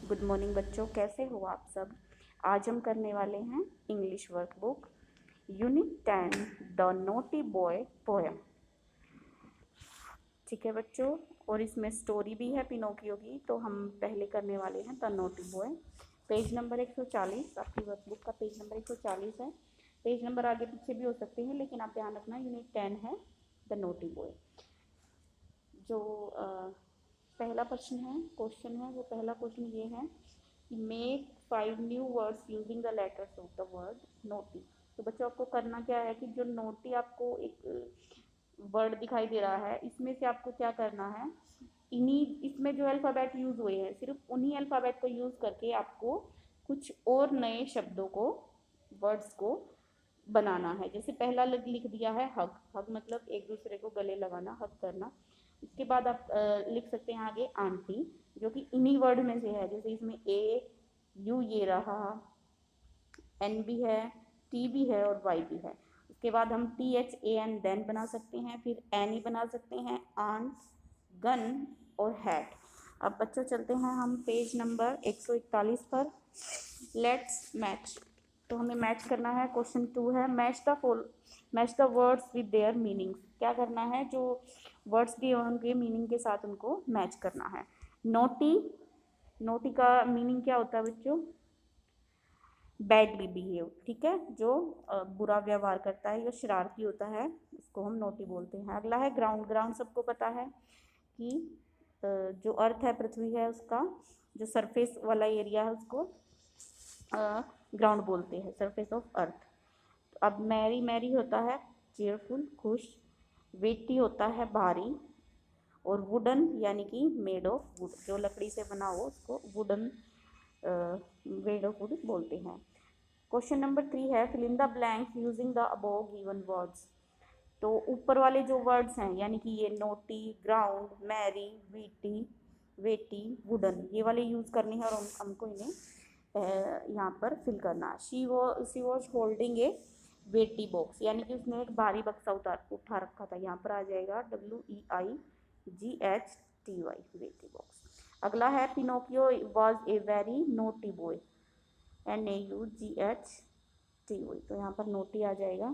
Good morning बच्चों, कैसे हो आप सब। आज हम करने वाले हैं English workbook unit 10 the naughty boy poem. ठीक है बच्चों, और इसमें स्टोरी भी है पिनोकियो की। तो हम पहले करने वाले हैं the naughty boy. Page number 140, आपकी वर्कबुक का पेज नंबर 140 है। पेज नंबर आगे पीछे भी हो सकते हैं, लेकिन आप ध्यान रखना यूनिट 10 है द नोटी बॉय। जो पहला क्वेश्चन है वो पहला क्वेश्चन ये है कि make 5 new words using the letters of the word naughty. तो बच्चों आपको करना क्या है कि जो नोटी आपको एक वर्ड दिखाई दे रहा है, इसमें से आपको क्या करना है, इन्हीं इसमें जो अल्फ़ाबेट यूज़ हुए हैं सिर्फ उन्हीं अल्फ़ाबेट को यूज़ करके आपको कुछ और नए शब्दों को, वर्ड्स को बनाना है। जैसे पहला लिख दिया है हग। हग मतलब एक दूसरे को गले लगाना, हग करना। इसके बाद आप लिख सकते हैं आगे आंटी, जो कि इन्हीं वर्ड में से है। जैसे इसमें ए यू ये रहा, एन भी है, टी भी है और वाई भी है। उसके बाद हम T H A N then बना सकते हैं, फिर एनी बना सकते हैं, आंट, गन और हैट। अब बच्चों चलते हैं हम पेज नंबर 141 पर। Let's match. तो हमें मैच करना है। क्वेश्चन 2 है match the words with their meanings. क्या करना है, जो वर्ड्स दिए उनके मीनिंग के साथ उनको मैच करना है। नोटी, नोटी का मीनिंग क्या होता है बच्चों, बैडली बिहेव। ठीक है, जो बुरा व्यवहार करता है या शरारती होता है उसको हम नोटी बोलते हैं। अगला है ग्राउंड। ग्राउंड सबको पता है कि जो अर्थ है, पृथ्वी है, उसका जो सरफेस वाला एरिया है उसको ग्राउंड बोलते हैं, सरफेस ऑफ अर्थ। अब मैरी, मैरी होता है चेयरफुल, खुश। वेटी होता है भारी, और वुडन यानी कि मेड ऑफ वुड, जो लकड़ी से बना हो उसको वुडन, मेड ऑफ वुड बोलते हैं। क्वेश्चन नंबर 3 है fill in the blanks using the above given words. तो ऊपर वाले जो वर्ड्स हैं, यानी कि ये naughty, ground, merry, weighty, weighty, wooden, ये वाले यूज़ करने हैं और हमको इन्हें यहाँ पर फिल करना। She was holding a weighty box, यानी कि उसने एक भारी बक्सा उठा रखा था। यहाँ पर आ जाएगा WEIGHTY, वेटी बॉक्स। अगला है Pinocchio was a very naughty boy, NAUGHTY, तो यहाँ पर नोटी आ जाएगा।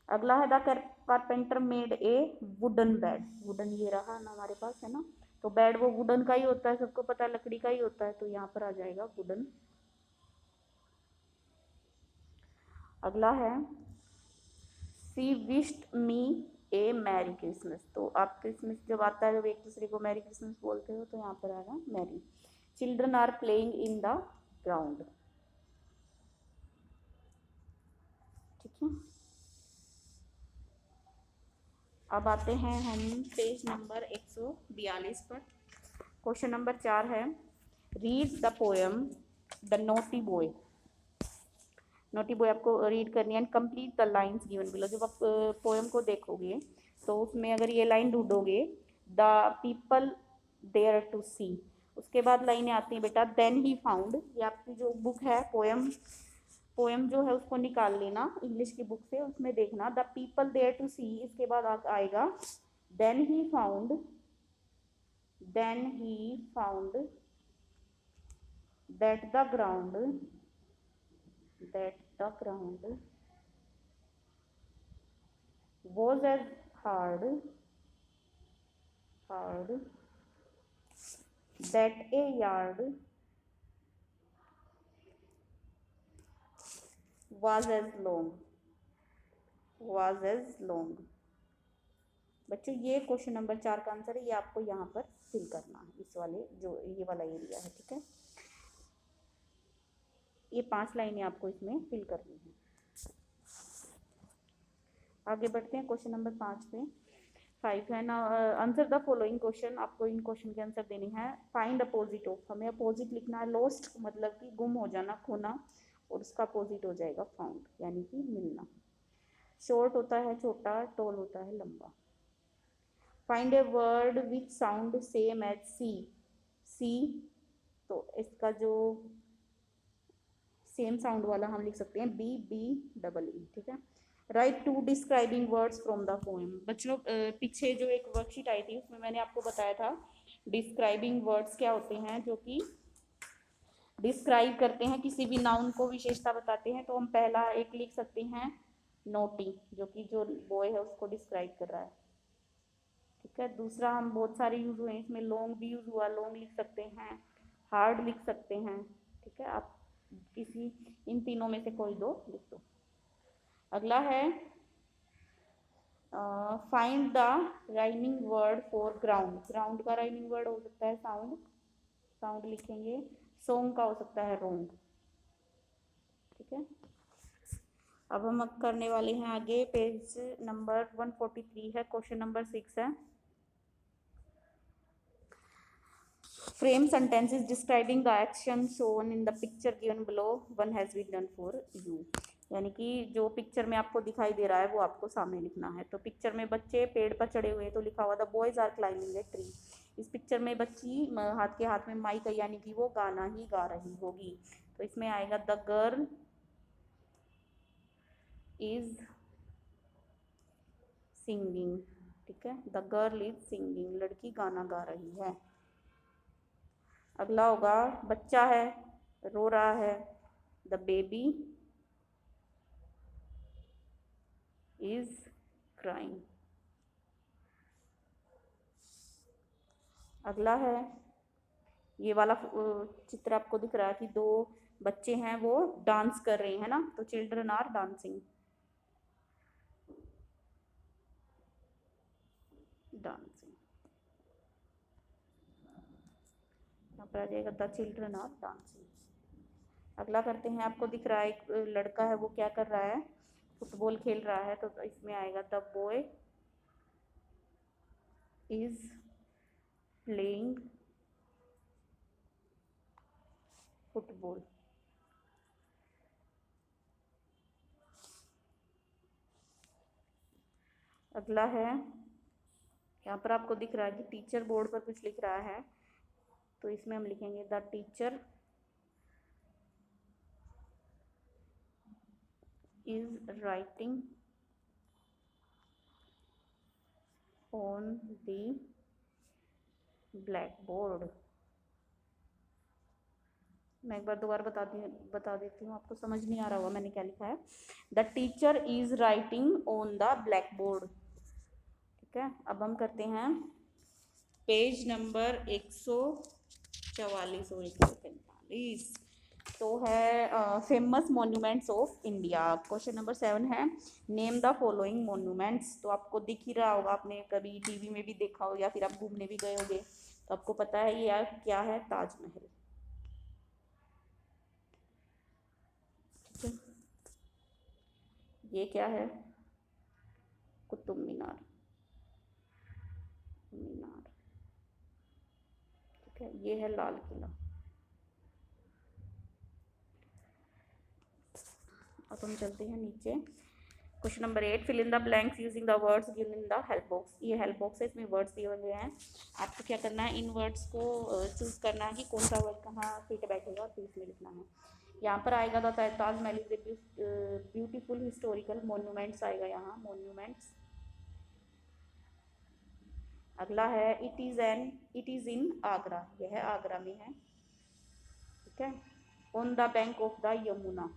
अगला है the carpenter made a wooden bed. Wooden ये रहा ना हमारे पास, है ना। तो बेड वो वुडन का ही होता है, सबको पता है लकड़ी का ही होता है, तो यहाँ पर आ जाएगा वुडन। अगला है सी विश्ड मी ए मैरी क्रिसमस। तो आप क्रिसमस जब आता है, जब एक दूसरे को मैरी क्रिसमस बोलते हो, तो यहाँ पर आएगा merry. Children are playing in the ground. ठीक है, अब आते हैं हम पेज नंबर 142 पर। क्वेश्चन नंबर 4 है read the poem the naughty boy. Naughty boy आपको रीड करनी है and complete the lines given below. जब आप पोएम को देखोगे तो उसमें अगर ये लाइन ढूंढोगे, the people there to see, उसके बाद लाइनें आती हैं बेटा, देन ही फाउंड। ये आपकी जो बुक है पोएम, पोएम जो है उसको निकाल लेना इंग्लिश की बुक से, उसमें देखना the people there to see, इसके बाद आएगा then he found, then he found that the ground, that the ground was as hard that a yard was as long, बच्चों ये क्वेश्चन नंबर 4 का आंसर है। ये आपको यहाँ पर फिल करना है, इस वाले जो ये वाला एरिया है। ठीक है, ये 5 लाइनें आपको इसमें फिल करनी है। आगे बढ़ते हैं क्वेश्चन नंबर 5 पे। 5 है ना, आंसर द फॉलोइंग क्वेश्चन। आपको इन क्वेश्चन के आंसर देने हैं। फाइंड अपोजिट ऑफ, हमें अपोजिट लिखना है। लॉस्ट मतलब कि गुम हो जाना, खोना, और उसका अपोजिट हो जाएगा फाउंड, यानी कि मिलना। शॉर्ट होता है छोटा, टॉल होता है लंबा। Find a word which sound same as sea. See, तो इसका जो सेम साउंड वाला हम लिख सकते हैं BBEE। ठीक है, write two describing words from the poem. बच्चों पीछे जो एक वर्कशीट आई थी उसमें मैंने आपको बताया था डिस्क्राइबिंग वर्ड्स क्या होते हैं, जो कि डिस्क्राइब करते हैं किसी भी नाउन को, विशेषता बताते हैं, तो हम पहला एक लिख सकते हैं नोटी, जो कि जो बॉय है उसको डिस्क्राइब कर रहा है। ठीक है, दूसरा हम बहुत सारे यूज हुए इसमें, लॉन्ग भी यूज हुआ, लॉन्ग लिख सकते हैं, हार्ड लिख सकते हैं। ठीक है, आप किसी इन तीनों में से कोई दो लिख दो। अगला है find the rhyming word for ground. Ground का राइमिंग वर्ड हो सकता है साउंड, साउंड लिखेंगे। सॉन्ग का हो सकता है रोंग। ठीक है, अब हम करने वाले हैं आगे, पेज नंबर 143 है, क्वेश्चन नंबर 6 है। Frame sentences describing the action shown in the picture given below, one has been done for you। यानी कि जो पिक्चर में आपको दिखाई दे रहा है वो आपको सामने लिखना है। तो पिक्चर में बच्चे पेड़ पर चढ़े हुए हैं तो लिखा हुआ the boys are climbing a tree. इस पिक्चर में बच्ची हाथ के हाथ में माइक है, यानी कि वो गाना ही गा रही होगी। तो इसमें आएगा द गर्ल इज सिंगिंग। ठीक है, द गर्ल इज सिंगिंग, लड़की गाना गा रही है। अगला होगा बच्चा है, रो रहा है, द बेबी इज क्राइंग। अगला है ये वाला चित्र आपको दिख रहा है कि दो बच्चे हैं वो डांस कर रहे हैं ना, तो चिल्ड्रन आर डांसिंग, डांसिंग यहाँ पर आ जाएगा द चिल्ड्रन आर डांसिंग। अगला करते हैं, आपको दिख रहा है एक लड़का है, वो क्या कर रहा है, फुटबॉल खेल रहा है, तो इसमें आएगा the boy is playing football. अगला है यहाँ पर आपको दिख रहा है कि टीचर बोर्ड पर कुछ लिख रहा है, तो इसमें हम लिखेंगे the teacher is writing on the black board. मैं एक बार दोबारा बता देती हूँ, आपको समझ नहीं आ रहा होगा मैंने क्या लिखा है। The teacher is writing on the black board. ठीक है, अब हम करते हैं पेज नंबर 144 और 145, तो है famous monuments of India. Question number 7 है नेम द फॉलोइंग मॉन्यूमेंट्स। तो आपको दिख ही रहा होगा, आपने कभी टीवी में भी देखा हो या फिर आप घूमने भी गए होंगे, तो आपको पता है ये क्या है, ताजमहल। ये क्या है, कुतुब मीनार, मीनार। ठीक है, ये है लाल किला। अब हम चलते हैं नीचे, question number 8 fill in the blanks using the words given in the help box. ये हेल्प बॉक्स है, इसमें वर्ड्स दिए हुए हैं, आपको क्या करना है, इन वर्ड्स को चूज करना है कि कौन सा वर्ड कहाँ फिट बैठेगा और फिर इसमें लिखना है। यहाँ पर आएगा the Taj Mahal is a beautiful historical monuments आएगा यहाँ, मॉन्यूमेंट्स। अगला है इट इज इन आगरा, यह आगरा में है। ठीक है, on the bank of the Yamuna.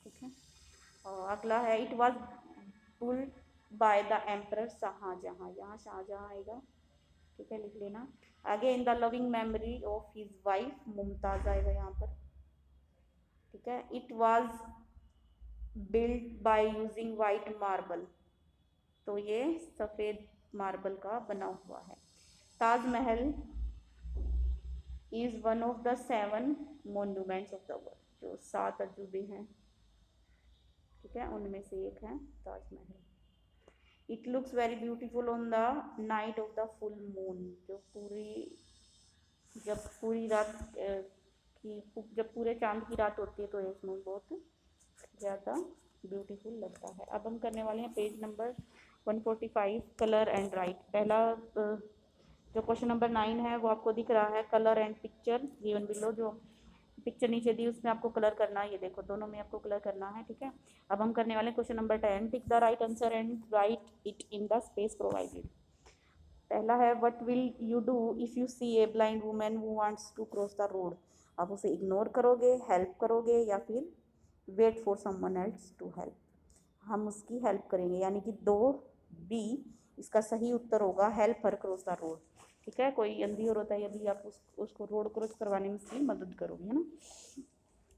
ठीक है, और अगला है it was built by the emperor Shah Jahan, यहाँ शाहजहाँ आएगा। ठीक है, लिख लेना। आगे in the loving memory of his wife Mumtaz आएगा यहाँ पर। ठीक है, it was built by using white marble, तो ये सफ़ेद मार्बल का बना हुआ है। Taj Mahal is one of the 7 monuments of the world, जो 7 अजूबे हैं। ठीक है, उनमें से एक है Taj Mahal. It looks very beautiful on the night of the full moon, जब पूरी रात जब पूरे चांद की रात होती है तो इसमें बहुत ज़्यादा ब्यूटीफुल लगता है। अब हम करने वाले हैं page number 145 colour and right. पहला जो क्वेश्चन नंबर 9 है वो आपको दिख रहा है, colour and picture given below. जो पिक्चर नीचे दी उसमें आपको कलर करना है, ये देखो दोनों में आपको कलर करना है। ठीक है, अब हम करने वाले question number 10 tick the right answer and write it in the space provided. पहला है what will you do if you see a blind women who wants to cross the road. आप उसे इग्नोर करोगे, हेल्प करोगे, या फिर wait for someone else to help. हम उसकी हेल्प करेंगे, यानी कि 2B इसका सही उत्तर होगा, help her cross the road. ठीक है, कोई अंधी औरत है, यदि आप उसको रोड क्रॉस करवाने में उसकी मदद करोगे, है ना।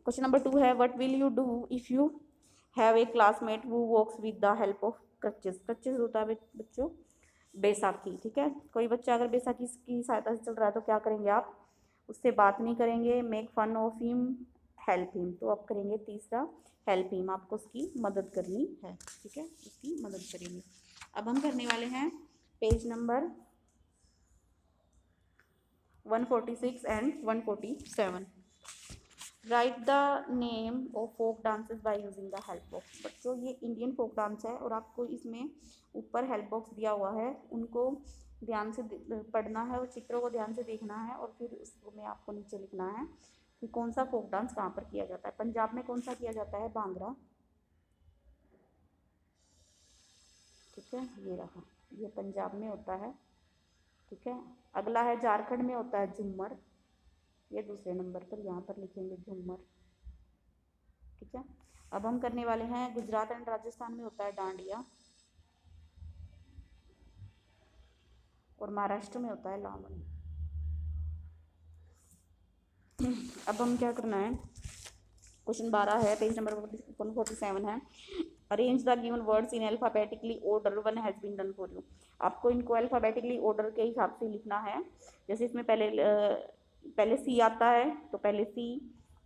क्वेश्चन नंबर 2 है what will you do if you have a classmate who walks with the help of crutches. Crutches होता है बच्चों बैसाखी। ठीक है, कोई बच्चा अगर बैसाखी की सहायता से चल रहा है तो क्या करेंगे आप, उससे बात नहीं करेंगे, make fun of him, help him. तो आप करेंगे तीसरा हेल्प हिम, आपको उसकी मदद करनी है। ठीक है, उसकी मदद करेंगे। अब हम करने वाले हैं page number 146 and 147। Write the name of folk dances by using the help box. बच्चों ये इंडियन फोक डांस है और आपको इसमें ऊपर हेल्प बॉक्स दिया हुआ है, उनको ध्यान से पढ़ना है और चित्रों को ध्यान से देखना है, और फिर उसमें आपको नीचे लिखना है कि कौन सा फोक डांस कहाँ पर किया जाता है। पंजाब में कौन सा किया जाता है, भांगड़ा। ठीक है, ये रहा, ये पंजाब में होता है। ठीक है, अगला है झारखंड में होता है झूमर, ये दूसरे नंबर पर, यहाँ पर लिखेंगे झूमर। ठीक है, अब हम करने वाले हैं गुजरात एंड राजस्थान में होता है डांडिया, और महाराष्ट्र में होता है लावणी। अब हम क्या करना है, क्वेश्चन 12 है, पेज नंबर 147 है। Arrange the given words in alphabetically order, one has been done for you. आपको इनको अल्फाबेटिकली ऑर्डर के हिसाब से लिखना है। जैसे इसमें पहले सी आता है तो पहले सी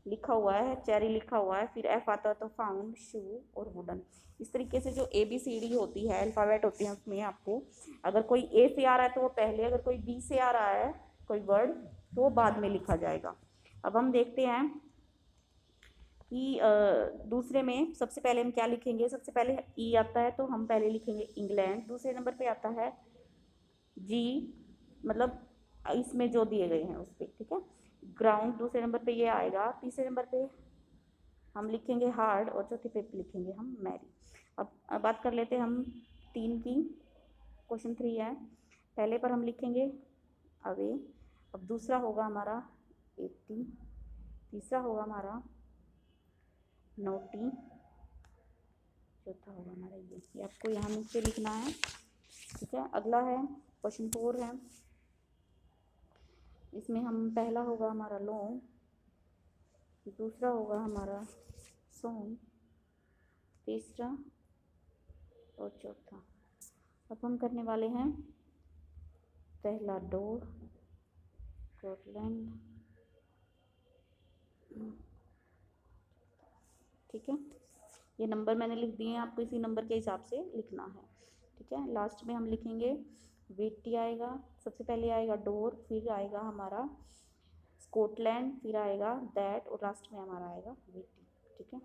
लिखा हुआ है, चेरी लिखा हुआ है, फिर एफ आता है तो फाउंड, शू और वुडन। इस तरीके से जो ABCD होती है, अल्फ़ाबेट होती है, उसमें आपको अगर कोई ए से आ रहा है तो वो पहले, अगर कोई बी से आ रहा है कोई वर्ड तो वो बाद में लिखा जाएगा। अब हम देखते हैं कि दूसरे में सबसे पहले हम क्या लिखेंगे। सबसे पहले ई आता है तो हम पहले लिखेंगे इंग्लैंड, दूसरे नंबर पे आता है जी, मतलब इसमें जो दिए गए हैं उस पर। ठीक है, ग्राउंड दूसरे नंबर पे ये आएगा, तीसरे नंबर पे हम लिखेंगे हार्ड, और चौथे पे लिखेंगे हम मैरी। अब बात कर लेते हैं हम 3 की। क्वेश्चन 3 है, पहले पर हम लिखेंगे अवे, अब दूसरा होगा हमारा 80, तीसरा होगा हमारा नोटी, चौथा होगा हमारा ये आपको यहाँ नीचे लिखना है। ठीक है, अगला है क्वेश्चन 4 है, इसमें हम पहला होगा हमारा लॉन्ग, दूसरा होगा हमारा सॉन्ग, तीसरा और चौथा। अब हम करने वाले हैं पहला डोर, स्कॉटलैंड। ठीक है, ये नंबर मैंने लिख दिए हैं, आपको इसी नंबर के हिसाब से लिखना है। ठीक है, लास्ट में हम लिखेंगे वेटी आएगा, सबसे पहले आएगा डोर, फिर आएगा हमारा स्कॉटलैंड, फिर आएगा दैट, और लास्ट में हमारा आएगा वेटी। ठीक है।